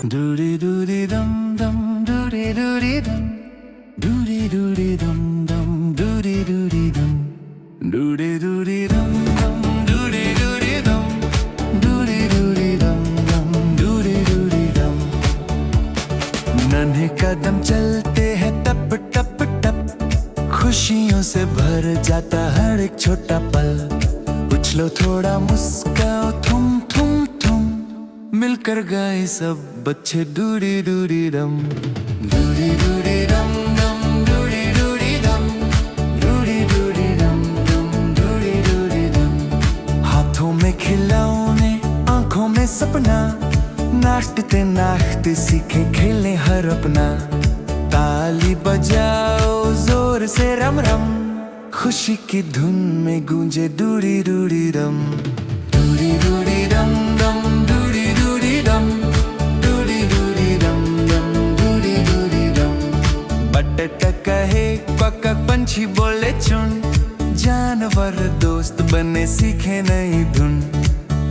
डूडी डूडी दम दम डूडी डूडी दम डूडी डूडी दम दम डूडी डूडी दम डूडी डूडी दम दम डूडी डूडी दम डूडी डूडी दम दम डूडी डूडी दम। नन्हे कदम चलते हैं टप टप टप, खुशियों से भर जाता हर एक छोटा पल। उछलो थोड़ा मुस्काओ थुम थुम थुम, मिलकर गाए सब बच्चे डूडी डूडी दम डूडी डूडी दम दम डूडी डूडी दम डूडी डूडी दम दम डूडी डूडी दम। हाथों में खिलौने आंखों में सपना, नाचते नाचते सीखे खेलने हर अपना। ताली बजाओ जोर से रम रम, खुशी की धुन में गूंजे डूडी डूडी दम डूडी डूडी दम दम डूडी डूडी दम डूडी डूडी दम दम डूडी डूडी दम। बटक कहे क्वक पंछी बोले चुन, जानवर दोस्त बने सीखे नई धुन।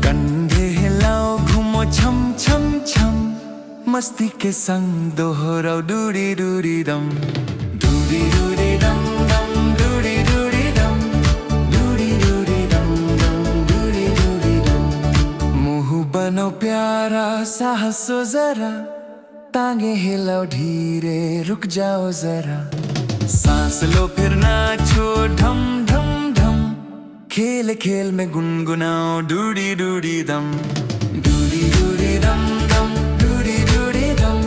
कंधे हिलाओ घूमो छम छम छम, मस्ती के संग दोहराओ डूडी डूडी दम डूडी डूडी दम दम डूडी डूडी दम डूडी डूडी दम दम डूडी डूडी दम। मुंह बनो प्यारा साहसो जरा, टांगे हिलाओ धीरे रुक जाओ जरा। सांस लो फिर नाचो ढम ढम ढम, खेल खेल में गुनगुनाओ डूडी डूडी दम डूडी डूडी दम दम डूडी डूडी दम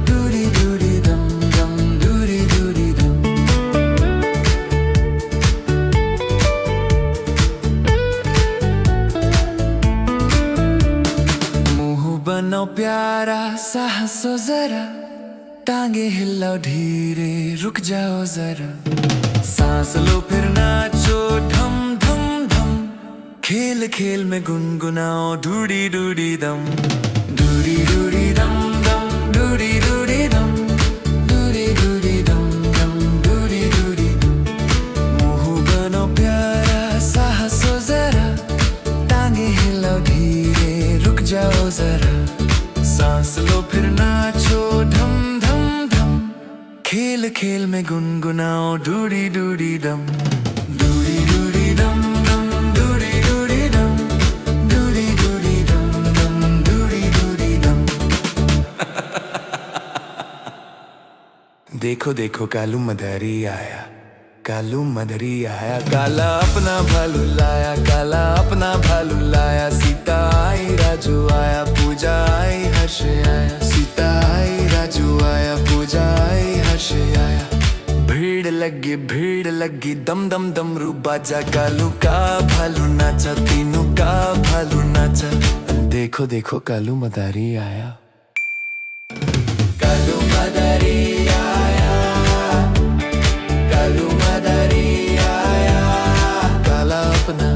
डूडी डूडी दम दम डूडी डूडी दम। मुंह बनो प्यारा साहसो जरा, टांगे हिलाओ धीरे रुक जाओ जरा। सांस लो फिर नाचो ढम ढम ढम, खेल खेल में गुनगुनाओ डूडी डूडी दम डूडी डूडी दम दम डूडी डूडी दम डूडी डूडी दम दम डूडी डूडी दम। मुंह बनो प्यारा साहसो जरा, टांगे हिलाओ धीरे रुक जाओ जरा। सांस लो फिर नाचो ढम ढम ढम, खेल खेल में गुनगुनाओ डूडी डूडी दम डूडी डूडी दम दम डूडी डूडी दम डूडी डूडी दम दम डूडी डूडी दम। देखो देखो कालू मदारी आया, कालू मदारी आया। काला अपना भालू लाया, काला अपना भालू लाया। सीता आई राजू आया, पूजा आई हर्ष आया। सीता आई राजू आया, पूजा आई हर्ष आया। भीड़ लगी दम दम डमरू बाजा। कालू का भालू नाचा, तीनों का भालू नाचा। देखो देखो कालू मदारी आया, कालू मदारी आया, कालू मदारी आया। काला अपना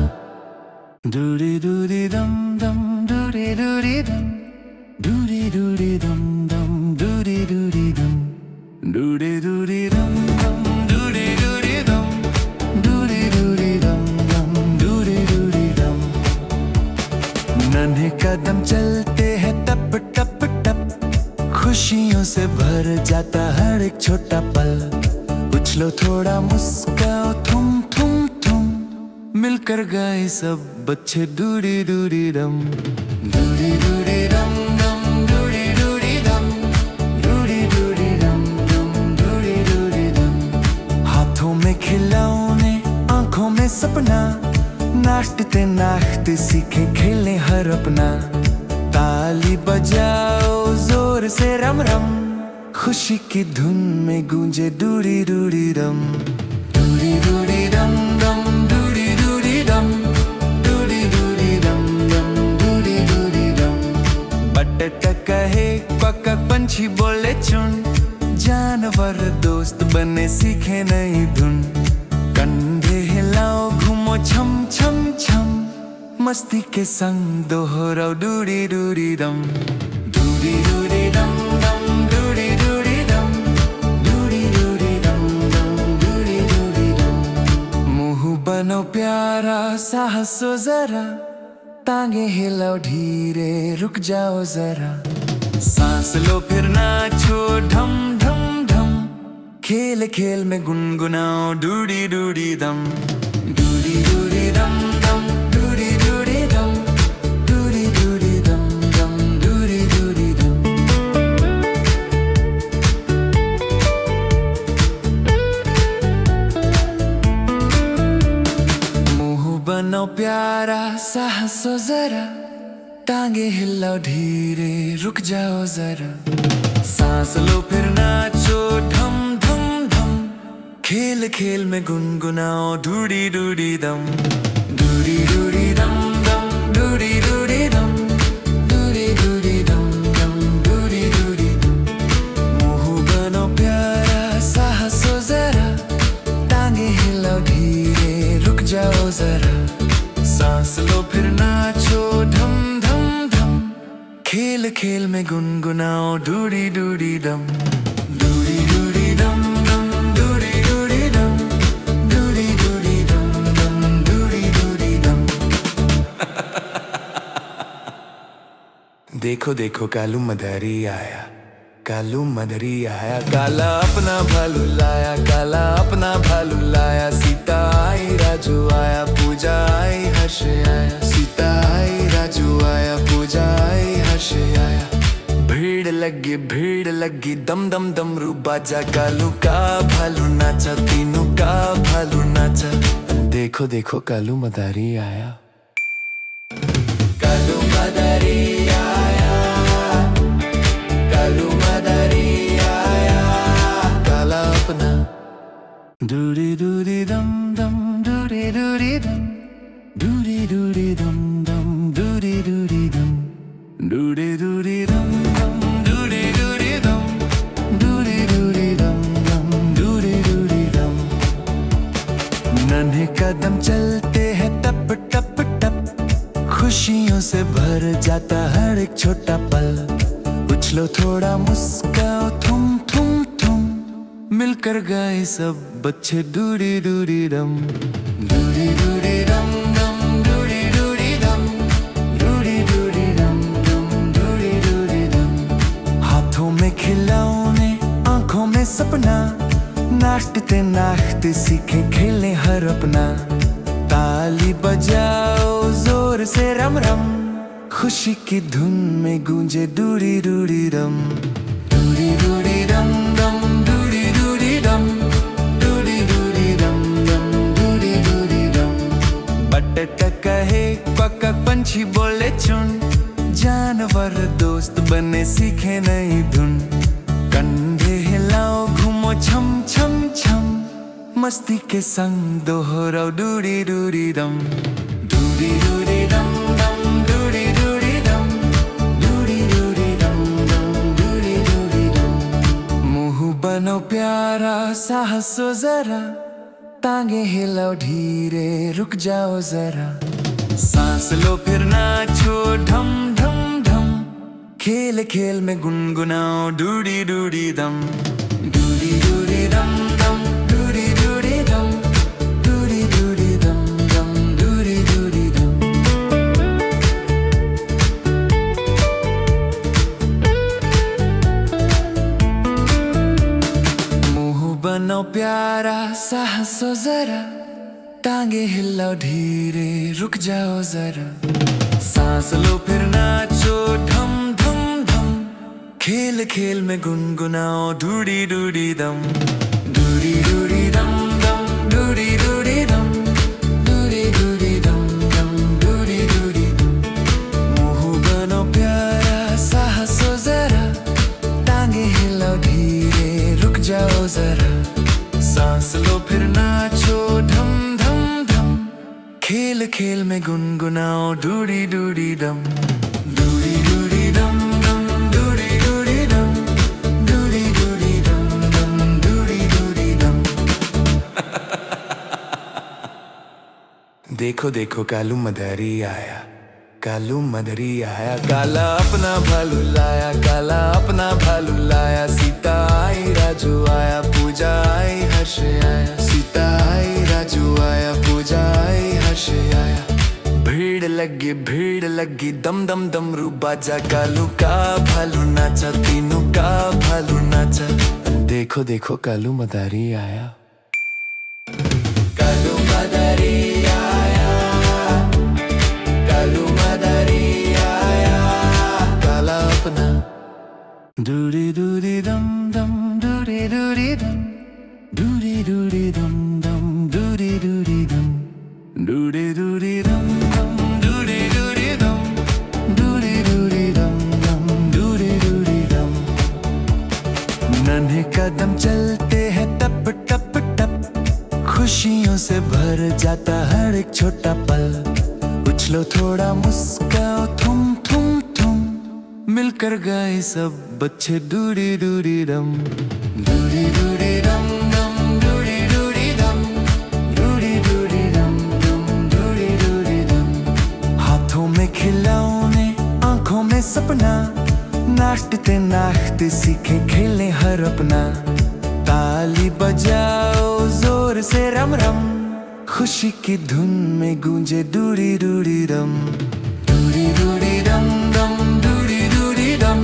डूडी डूडी दम दम डूडी डूडी दम डूडी डूडी दम दम डूडी डूडी दम डूडी डूडी दम दम डूडी डूडी दम डूडी डूडी दम दम डूडी डूडी दम। नन्हे कदम चलते हैं टप टप टप, खुशियों से भर जाता हर एक छोटा पल। उछलो थोड़ा मुस्काओ थुम थुम थुम, मिलकर गाए सब बच्चे डूडी डूडी दम डूडी डूडी दम दम डूडी डूडी दम डूडी डूडी दम दम डूडी डूडी दम। हाथों में खिलौने आंखों में सपना, नाचते नाचते सीखे खेलने हर अपना। ताली बजाओ जोर से रम रम, खुशी की धुन में गूंजे डूडी डूडी दम डूडी डूडी दम दम डूडी डूडी दम डूडी डूडी दम दम डूडी डूडी दम। बटक कहे क्वक पंछी बोले चुन, जानवर दोस्त बने सीखे नई धुन। कंधे हिलाओ घूमो छम छम छम, मस्ती के संग दोहराओ डूडी डूडी दम डूडी डूडी दम दम डूडी डूडी दम डूडी डूडी दम दम डूडी डूडी दम। मुंह बनो प्यारा साहसो जरा, टांगे हिलाओ धीरे रुक जाओ जरा। सांस लो फिर नाचो ढम ढम ढम, खेल खेल में गुनगुनाओ डूडी डूडी दम, डूडी डूडी दम दम, डूडी डूडी दम, डूडी डूडी दम दम, डूडी डूडी दम। मुंह बनाओ प्यारा सा हंसो जरा, टांगे हिलाओ धीरे रुक जाओ जरा, सांस लो फिर नाचो ढम ढम ढम, खेल खेल में गुनगुनाओ डूडी डूडी दम, डूडी डूडी दम दम, डूडी डूडी दम, डूडी डूडी दम दम, डूडी डूडी दम। मुंह बनो प्यारा सा हंसो जरा, टांगे हिलाओ धीरे रुक जाओ जरा, सांस लो फिर नाचो ढम ढम ढम, खेल खेल में गुनगुनाओ डूडी डूडी दम, डूडी डूडी दम दम, डूडी डूडी दम, डूडी डूडी दम दम, डूडी डूडी दम। देखो देखो कालू मदारी आया, कालू मदारी आया, काला अपना भालू लाया, काला अपना भालू लाया, सीता आई राजू आया, पूजा आई हर्ष आया, सीता आई राजू आया, पूजा आई हर्ष आया। भीड़ लगी दम दम डमरू बाजा, कालू का भालू नाचा, तीनों का भालू नाचा। देखो देखो कालू मदारी आया, कालू मदारी आया, कालू मदारी आया, काला अपना डूडी डूडी दम दम, डूडी डूडी दम, डूडी डूडी दम दम, डूडी डूडी दम, डूडी डूडी दम दम, डूडी डूडी दम, डूडी डूडी दम दम, डूडी डूडी दम। नन्हे कदम चलते हैं टप टप टप, खुशियों से भर जाता हर एक छोटा पल, उछलो थोड़ा मुस्काओ थुम थुम थुम, मिलकर गाए सब बच्चे डूडी डूडी दम, डूडी डूडी दम दम, डूडी डूडी दम, डूडी डूडी दम दम, डूडी डूडी दम। हाथों में खिलौने आंखों में सपना, नाचते नाचते सीखे खेलने हर अपना, ताली बजाओ जोर से रम रम, खुशी की धुन में गूंजे डूडी डूडी दम, डूडी डूडी दम दम, डूडी डूडी दम, डूडी डूडी दम दम, डूडी डूडी दम। बटका कहे क्वक पंछी बोले चुन, जानवर दोस्त बने सीखे नई धुन, कंधे हिलाओ घूमो छम छम छम, मस्ती के संग दोहराओ डूडी डूडी दम, डूडी डूडी दम दम, डूडी डूडी दम, डूडी डूडी दम दम, डूडी डूडी दम। मुंह बनो प्यारा सा हंसो जरा, टांगे हिलाओ धीरे रुक जाओ जरा, सांस लो फिर नाचो ढम ढम ढम, खेल खेल में गुनगुनाओ डूडी डूडी दम, डूडी डूडी दम दम, डूडी डूडी दम, डूडी डूडी दम दम, डूडी डूडी दम। मुंह बनो प्यारा सा हंसो जरा, टांगे हिलाओ धीरे रुक जाओ जरा, सांस लो फिर नाचो ढम ढम ढम, खेल खेल में गुनगुनाओ डूडी डूडी दम, डूडी डूडी दम दम, डूडी डूडी दम, डूडी डूडी दम दम, डूडी डूडी दम। मुंह बनो प्यारा सा हंसो जरा, टांगे हिलाओ धीरे रुक जाओ जरा, सांस लो फिर नाचो ढम ढम ढम, खेल खेल में गुनगुनाओ डूडी डूडी दम, डूडी डूडी दम दम, डूडी डूडी दम, डूडी डूडी दम दम, डूडी डूडी दम। देखो देखो कालू मदारी आया, कालू मदारी आया, काला अपना भालू लाया, काला अपना भालू लाया, सीता आई राजू आया, पूजा आई हर्ष आया, सीता आई राजू आया, पूजा आई हर्ष आया। भीड़ लगी दम दम डमरू बाजा कालू का भालू नाचा तीनों का भालू नाचा देखो देखो कालू मदारी आया कालू मदारी आया कालू मदारी आया काला अपना दूरी दूरी दम दम दूरी दूरी दम दूरी दूरी दम दम दूरी दूरी दम दूरी दूरी दम दम दूरी दूरी दम दूरी दूरी दम दम दूरी दूरी दम नन्हे कदम चलते हैं टप टप टप खुशियों से भर जाता हर एक छोटा पल उछलो थोड़ा मुस्काओ थुम थुम थुम मिलकर गाए सब बच्चे दूरी दूरी दम दूरी दूरी दम दम दूरी दूरी दम दूरी दूरी दम दम दूरी दूरी दम हाथों में खिलौने आंखों में सपना नाचते नाचते सीखे खेले हर अपना ताली बजाओ जोर से रम रम खुशी की धुन में गूंजे दूरी दूरी दम दूरी दूरी दम दम दूरी दूरी दम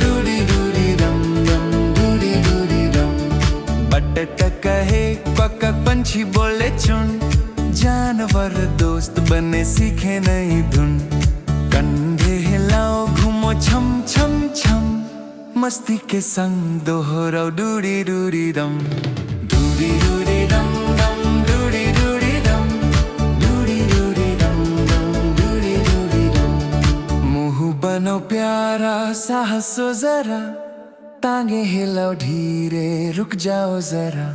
दूरी दूरी दम दम दूरी दूरी दम बटक कहे क्वक पंछी बोले चुन जानवर दोस्त बने सीखे नई धुन कंधे हिलाओ घूमो छम छम छम मस्ती के संग दोहराओ दूरी दूरी दम दूरी दूरी दम दम दूरी दूरी दम दूरी दूरी दम दम दूरी दूरी दम मुंह बनो प्यारा साहसो जरा टांगे हिलाओ धीरे रुक जाओ जरा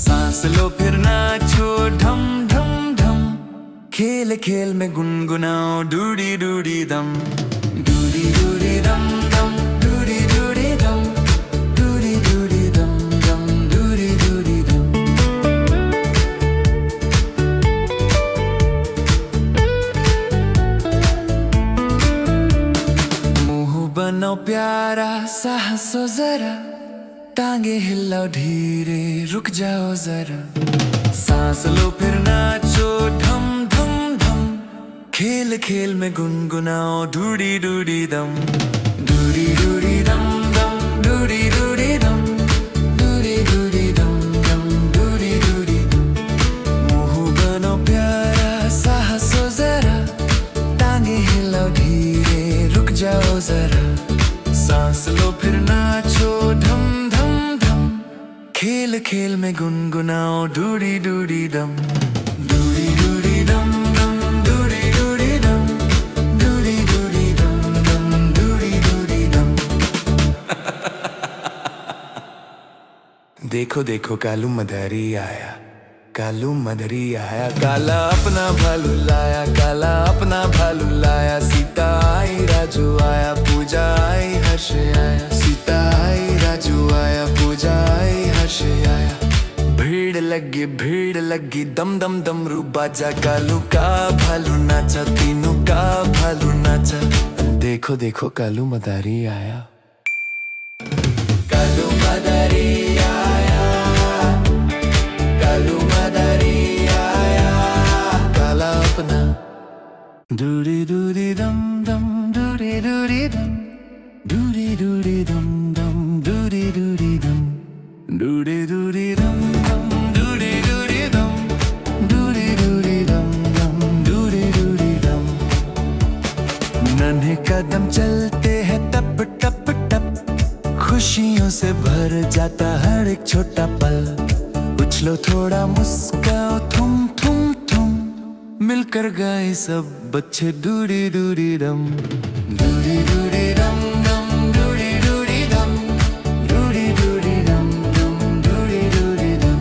सांस लो फिर नाचो ढम ढम ढम खेल खेल में गुनगुनाओ दूरी दूरी दम दूरी दूरी दम दम दूरी दूरी दम दूरी दूरी दम दम दूरी दूरी दम मुंह बनो प्यारा साहसो जरा टांगे हिलाओ धीरे रुक जाओ जरा सांस लो फिर नाचो ढम ढम ढम खेल खेल में गुनगुनाओ दूरी दूरी दम दूरी दूरी दम दम दूरी दूरी दम दूरी दूरी दम दम दूरी दूरी दम मुंह बनो प्यारा साहसो जरा टांगे हिलाओ धीरे रुक जाओ जरा सांस लो फिर नाचो ढम ढम ढम खेल खेल में गुनगुनाओ दूरी दूरी दम दूरी दूरी दम दम दूरी दूरी दम दूरी दूरी दम दम दूरी दूरी दम देखो देखो कालू मदारी आया कालू मदारी आया काला अपना भालू लाया काला अपना भालू लाया सीता आई राजू आया पूजा आई हर्ष आया सीता आई राजू आया पूजा आई हर्ष आया भीड़ लगी दम दम डमरू बाजा कालू का भालू नाचा तीनों का भालू नाचा देखो देखो कालू मदारी आया कालू मदारी आया कालू मदारी आया काला अपना दूरी दूरी दम दम दूरी दूरी दम दूरी दूरी दम दम दूरी दूरी दम दूरी दूरी दम दम दूरी दूरी दम दूरी दूरी दम दम दूरी दूरी दम नन्हे कदम चलते हैं टप टप टप खुशियों से भर जाता हर एक छोटा पल उछलो थोड़ा मुस्काओ थुम थुम थुम मिलकर गाए सब बच्चे दूरी दूरी दम दूरी दूरी दम दम दूरी दूरी दम दूरी दूरी दम दम दूरी दूरी दम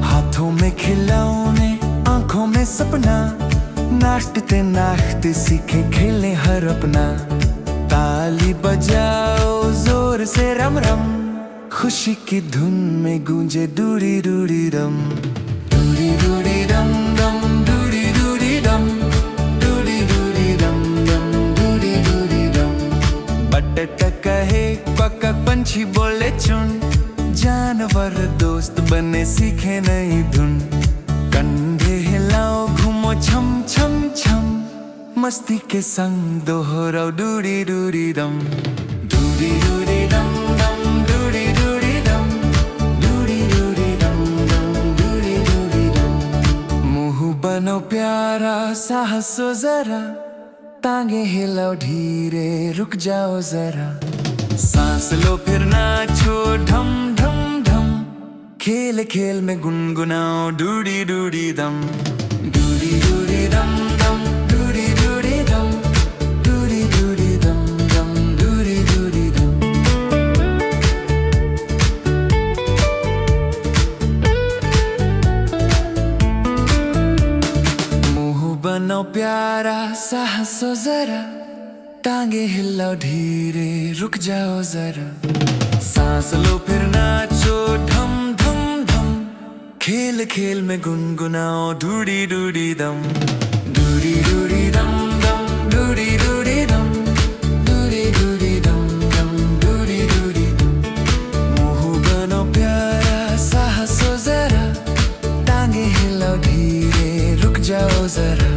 हाथों में खिलौने आंखों में सपना नाचते नाचते सीखे खेले हर अपना ताली बजाओ जोर से रम रम खुशी की धुन में गूंजे दूरी दूरी दम दूरी दूरी दम दम दूरी दूरी दम दूरी दूरी दम दम दूरी दूरी दम बटक कहे क्वक पंछी बोले चुन जानवर दोस्त बने सीखे नई धुन कंधे हिलाओ घूमो छम छम छम मस्ती के संग दोहराओ डूडी डूडी दम, डूडी डूडी दम दम, डूडी डूडी दम, डूडी डूडी दम दम, डूडी डूडी दम। मुंह बनो प्यारा साहसो जरा, टांगे हिलाओ धीरे रुक जाओ जरा, सांस लो फिर नाचो ढम ढम ढम, खेल खेल में गुनगुनाओ डूडी डूडी दम, डूडी डूडी दम दम, डूडी डूडी दम, डूडी डूडी दम दम, डूडी डूडी दम। मुंह बनाओ प्यारा साहसो जरा, टांगे हिलाओ धीरे रुक जाओ जरा, सांस लो फिर नाचो ढम ढम ढम, खेल खेल में गुनगुनाओ डूडी डूडी दम, डूडी डूडी दम दम, डूडी डूडी दम, डूडी डूडी दम दम, डूडी डूडी दम। मुंह बनो प्यारा साहसो जरा, टांगे हिलाओ धीरे रुक जाओ जरा,